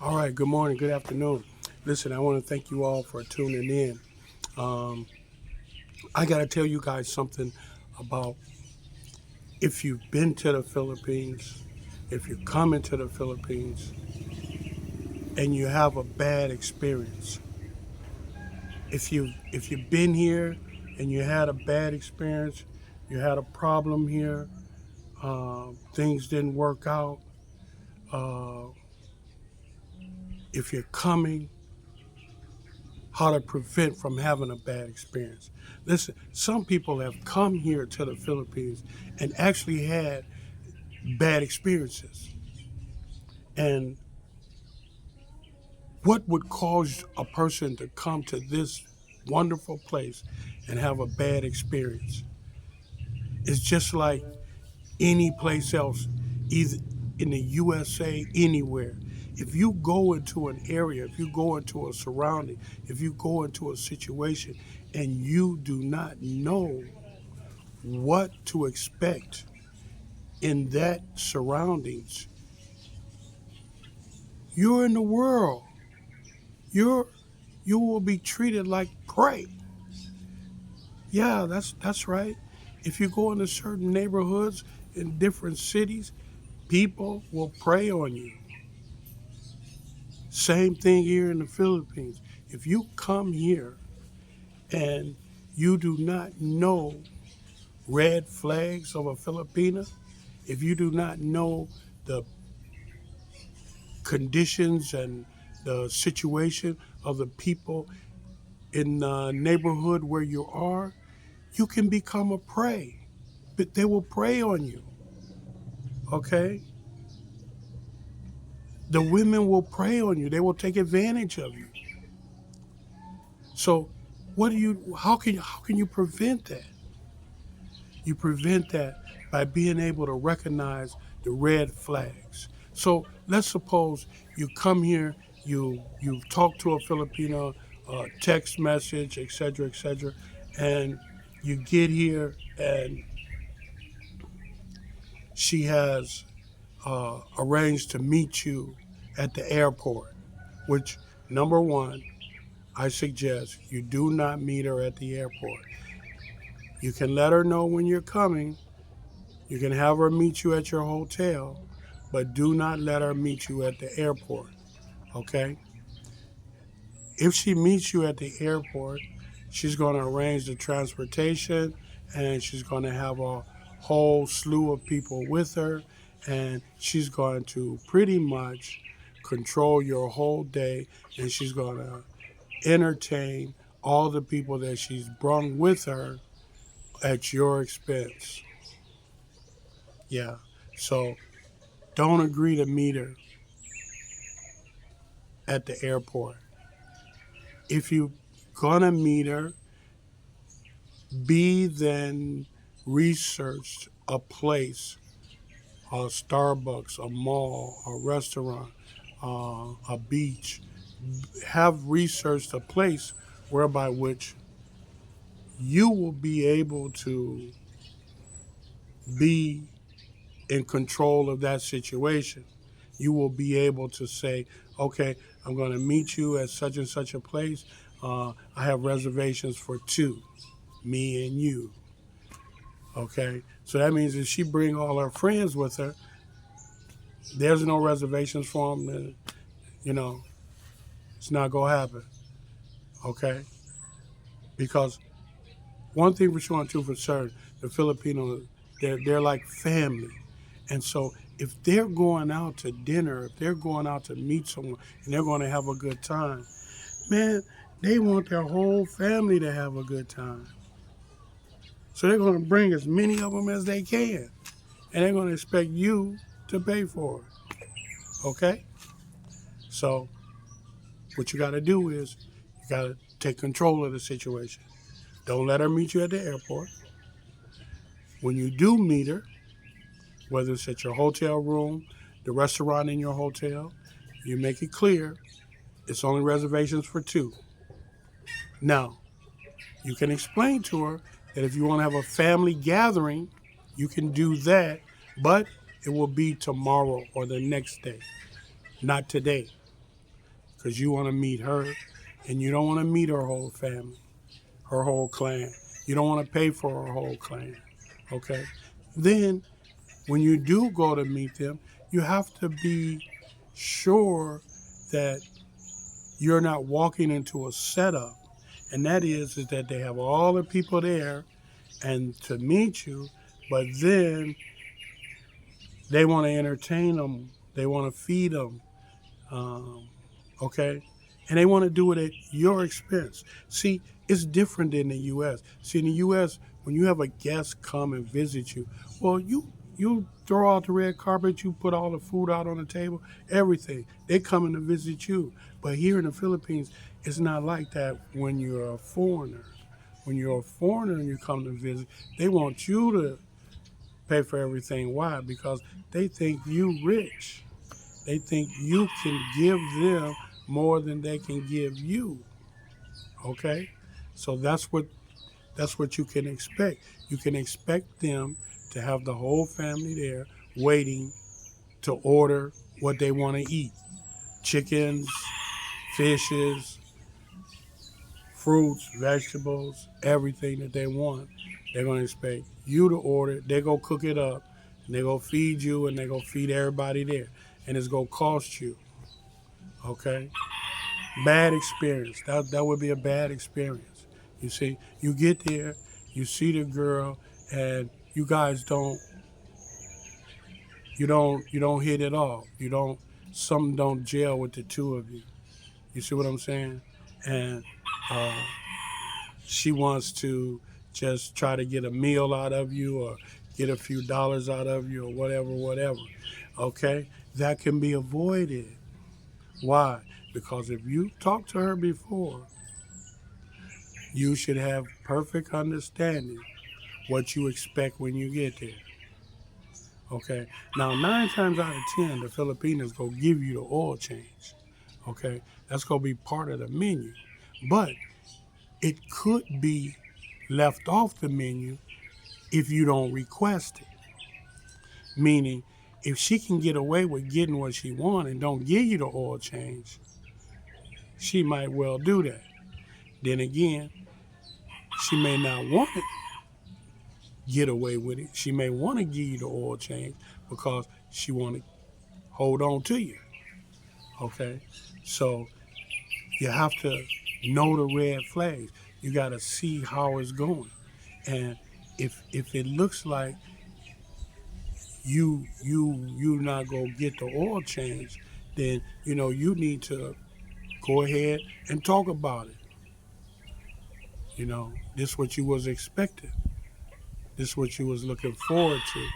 All right, good morning, good afternoon. Listen, I want to thank you all for tuning in. Um, I got to tell you guys something about if you've been to the Philippines, if you're coming to the Philippines, and you have a bad experience. If you've been here and you had a bad experience, you had a problem here, things didn't work out. Uh, if you're coming, how to prevent from having a bad experience. Listen, some people have come here to the Philippines and actually had bad experiences. And what would cause a person to come to this wonderful place and have a bad experience? It's just like any place else, either in the USA, anywhere. If you go into an area, if you go into a surrounding, if you go into a situation and you do not know what to expect in that surroundings, you're in the world. You're you will be treated like prey. Yeah, that's right. If you go into certain neighborhoods in different cities, people will prey on you. Same thing here in the Philippines. If you come here and you do not know red flags of a Filipina, if you do not know the conditions and the situation of the people in the neighborhood where you are, you can become a prey. But they will prey on you, okay? The women will prey on you. They will take advantage of you. So, how can you prevent that? You prevent that by being able to recognize the red flags. So let's suppose you come here, you talk to a Filipino, text message, etc., and you get here and she has arranged to meet you at the airport. Which number one, I suggest you do not meet her at the airport. You can let her know when you're coming. You can have her meet you at your hotel, but do not let her meet you at the airport, okay? If she meets you at the airport, she's going to arrange the transportation and she's going to have a whole slew of people with her and she's going to pretty much control your whole day and she's going to entertain all the people that she's brung with her at your expense. Yeah. So don't agree to meet her at the airport. If you're gonna meet her, be then researched a place, a Starbucks, a mall, a restaurant, a beach. Have researched a place whereby which you will be able to be in control of that situation. You will be able to say, okay, I'm going to meet you at such and such a place. I have reservations for two, me and you. Okay, so that means if she bring all her friends with her, there's no reservations for them. Then, you know, it's not gonna happen. Okay, because one thing for sure and two for certain, the Filipinos, they're like family, and so if they're going out to dinner, if they're going out to meet someone, and they're going to have a good time, man, they want their whole family to have a good time. So they're going to bring as many of them as they can, and they're going to expect you to pay for it. Okay? So what you got to do is you got to take control of the situation. Don't let her meet you at the airport. When you do meet her, whether it's at your hotel room, the restaurant in your hotel, you make it clear it's only reservations for two. Now, you can explain to her that if you want to have a family gathering, you can do that, but it will be tomorrow or the next day, not today. because you want to meet her, and you don't want to meet her whole family, her whole clan. You don't want to pay for her whole clan. Okay? Then, when you do go to meet them, you have to be sure that you're not walking into a setup. And that is that they have all the people there and to meet you, but then they want to entertain them, they want to feed them, um, okay? And they want to do it at your expense. See, it's different in the U.S. See, in the U.S., when you have a guest come and visit you, well, you throw out the red carpet, you put all the food out on the table, everything. They coming to visit you. But here in the Philippines, it's not like that when you're a foreigner. When you're a foreigner and you come to visit, they want you to pay for everything. Why? Because they think you rich. They think you can give them more than they can give you. Okay? So that's what you can expect. You can expect them to have the whole family there waiting to order what they want to eat. Chickens, fishes, fruits, vegetables, everything that they want. They're going to expect you to order it. They're going to cook it up, and they're going to feed you, and they're going to feed everybody there. And it's going to cost you. Okay? Bad experience. That would be a bad experience. You see, you get there, you see the girl, and you guys don't hit it off. Something don't gel with the two of you. You see what I'm saying? And uh, she wants to just try to get a meal out of you or get a few dollars out of you or whatever. Okay? That can be avoided. Why? Because if you talk to her before, you should have perfect understanding what you expect when you get there. Okay? Now, 9 times out of 10, the Filipinos go give you the oil change. Okay? That's going to be part of the menu. But it could be left off the menu if you don't request it. Meaning, if she can get away with getting what she wants and don't give you the oil change, she might well do that. Then again, she may not want to get away with it. She may want to give you the oil change because she want to hold on to you. Okay? So you have to know the red flags. You got to see how it's going. And if it looks like you not gonna get the oil change, then you need to go ahead and talk about it. This what you was expecting. This what you was looking forward to.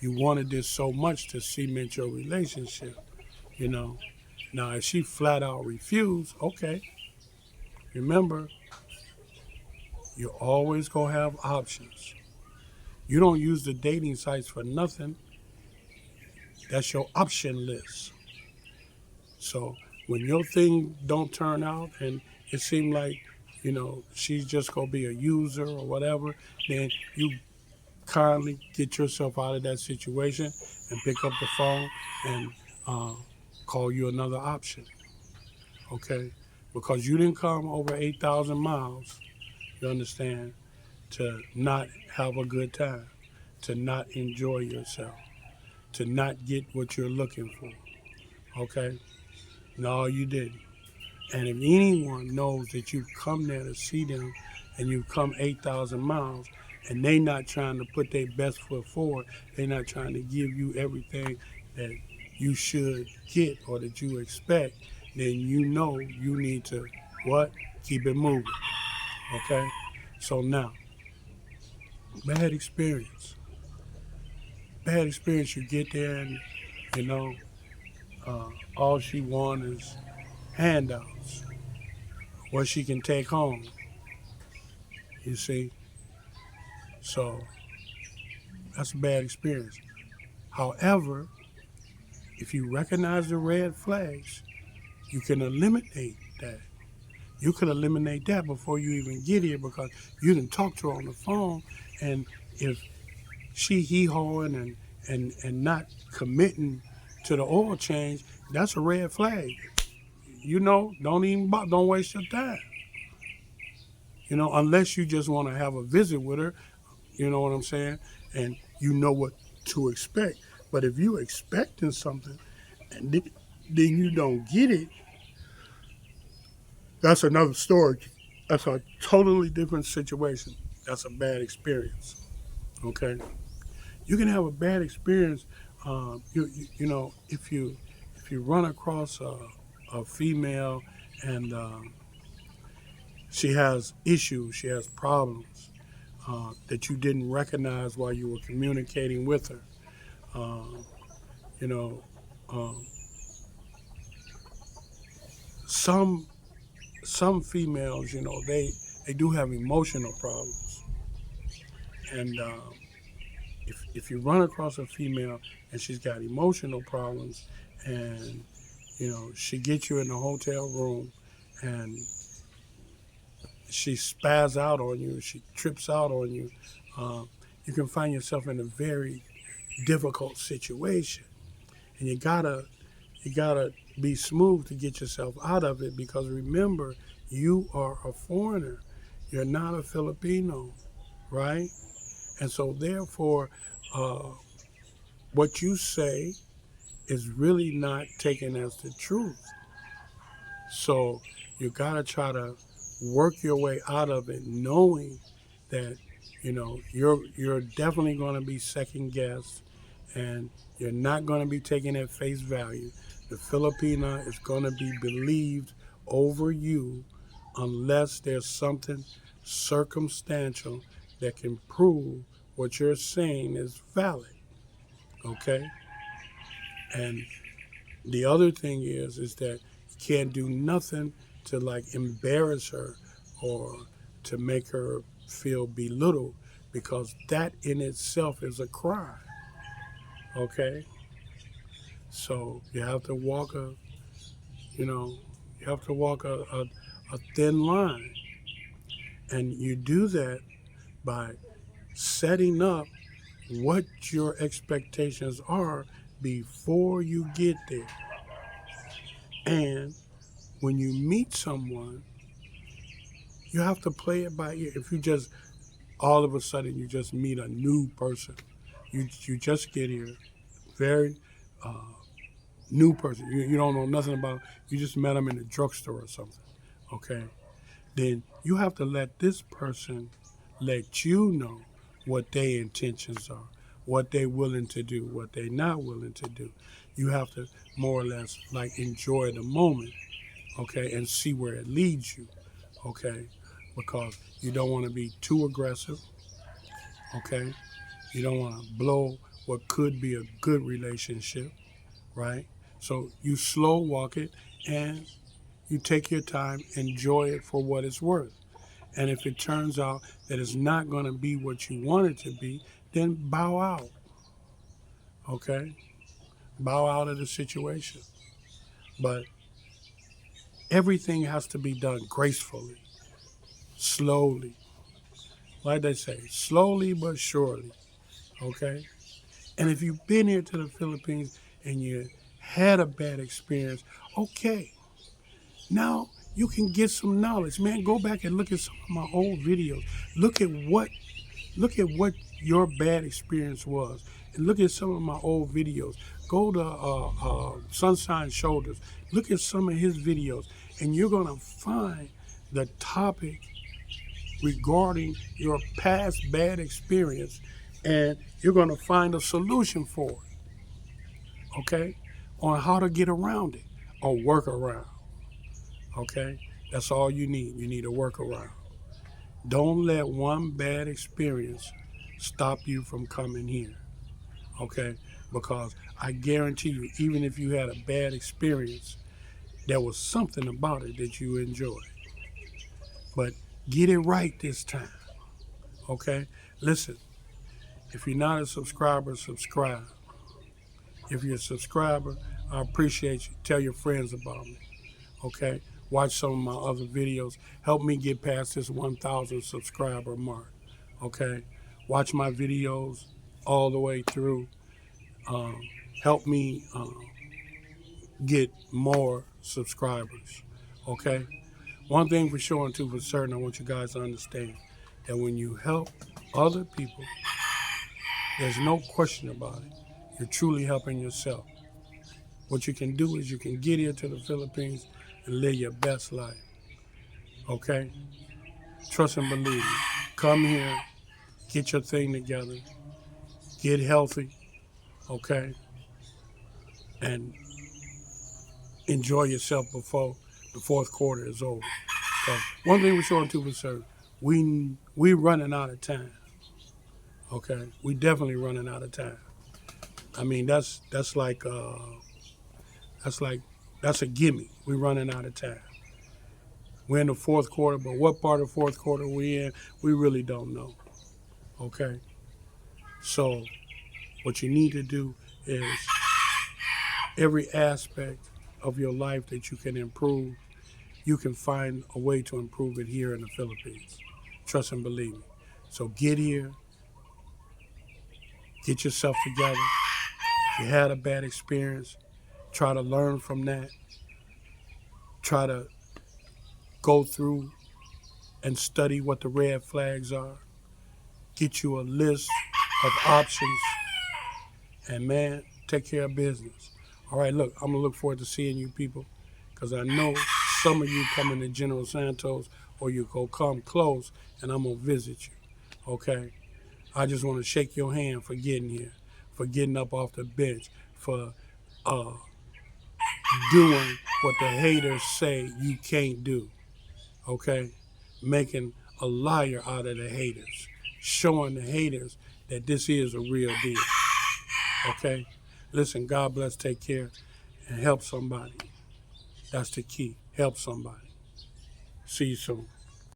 You wanted this so much to cement your relationship. You know. Now if she flat out refused, okay. Remember, you always gonna have options. You don't use the dating sites for nothing. That's your option list. So when your thing don't turn out and it seems like, she's just gonna be a user or whatever, then you kindly get yourself out of that situation and pick up the phone and uh, call you another option. Okay? Because you didn't come over 8,000 miles, you understand, to not have a good time, to not enjoy yourself, to not get what you're looking for. Okay? No, you didn't. And if anyone knows that you've come there to see them and you've come 8,000 miles and they not trying to put their best foot forward, they're not trying to give you everything that you should get or that you expect, then you need to, what? Keep it moving. Okay? So now, bad experience. Bad experience, you get there and, you know, all she wants is handouts, what she can take home, you see. So that's a bad experience. However, if you recognize the red flags, you can eliminate that. You can eliminate that before you even get here because you didn't talk to her on the phone. And if she hee-hawing and not committing to the oil change, that's a red flag. don't waste your time. Unless you just want to have a visit with her, you know what I'm saying? And you know what to expect. But if you expecting something and then you don't get it, that's another story. That's a totally different situation. That's a bad experience. Okay, you can have a bad experience. If you run across a female and she has issues, she has problems that you didn't recognize while you were communicating with her. Um, you know, um, some some females, they do have emotional problems, and if you run across a female and she's got emotional problems, and she gets you in the hotel room, and she spaz out on you, she trips out on you, um, you can find yourself in a very difficult situation, and you gotta be smooth to get yourself out of it, because remember, you are a foreigner, you're not a Filipino, right? And so therefore, uh, what you say is really not taken as the truth. So you gotta try to work your way out of it, knowing that you're definitely going to be second guessed, and you're not going to be taken at face value. The Filipina is going to be believed over you unless there's something circumstantial that can prove what you're saying is valid. Okay? And the other thing is that you can't do nothing to like embarrass her or to make her feel belittled, because that in itself is a crime. Okay? So you know, you have to walk a thin line. And you do that by setting up what your expectations are before you get there. And when you meet someone, you have to play it by ear. If you just all of a sudden you just meet a new person, you just get here, very uh, new person. You don't know nothing about. You just met them in the drugstore or something. Okay, then you have to let this person let you know what their intentions are, what they're willing to do, what they're not willing to do. You have to more or less like enjoy the moment, okay, and see where it leads you, okay, because you don't want to be too aggressive, okay. You don't want to blow what could be a good relationship, right? So you slow walk it and you take your time, enjoy it for what it's worth. And if it turns out that it's not going to be what you want it to be, then bow out, okay? Bow out of the situation. But everything has to be done gracefully, slowly. Like they say, slowly but surely, okay? And if you've been here to the Philippines and you had a bad experience, okay, now you can get some knowledge. Man, go back and look at some of my old videos. Look at what look at what your bad experience was, and look at some of my old videos. Go to Sunshine Shoulders. Look at some of his videos, and you're gonna find the topic regarding your past bad experience, and you're gonna find a solution for it. Okay, on how to get around it or work around. Okay, that's all you need. You need a workaround. Don't let one bad experience stop you from coming here. Okay, because I guarantee you, even if you had a bad experience, there was something about it that you enjoyed. But get it right this time. Okay, listen. If you're not a subscriber, subscribe. If you're a subscriber, I appreciate you. Tell your friends about me. Okay, watch some of my other videos. Help me get past this 1,000 subscriber mark. Okay, watch my videos all the way through. Um, Help me get more subscribers. Okay? One thing for sure and two for certain, I want you guys to understand that when you help other people, there's no question about it. You're truly helping yourself. What you can do is you can get here to the Philippines and live your best life. Okay? Trust and believe me. Come here, get your thing together, get healthy, okay? And enjoy yourself before the fourth quarter is over. So one thing we're showing to for certain, we running out of time. Okay, we definitely running out of time. I mean that's like that's like that's a gimme. We running out of time. We're in the fourth quarter, but what part of the fourth quarter we in, we really don't know. Okay, so what you need to do is every aspect of your life that you can improve, you can find a way to improve it here in the Philippines. Trust and believe me. So get here, get yourself together. If you had a bad experience, try to learn from that. Try to go through and study what the red flags are. Get you a list of options. And man, take care of business. All right, look, I'm going to look forward to seeing you people because I know some of you coming to General Santos or you go come close and I'm going to visit you. Okay? I just want to shake your hand for getting here, for getting up off the bench, for uh, doing what the haters say you can't do, okay? Making a liar out of the haters, showing the haters that this is a real deal, okay? Listen, God bless, take care, and help somebody. That's the key. Help somebody. See you soon.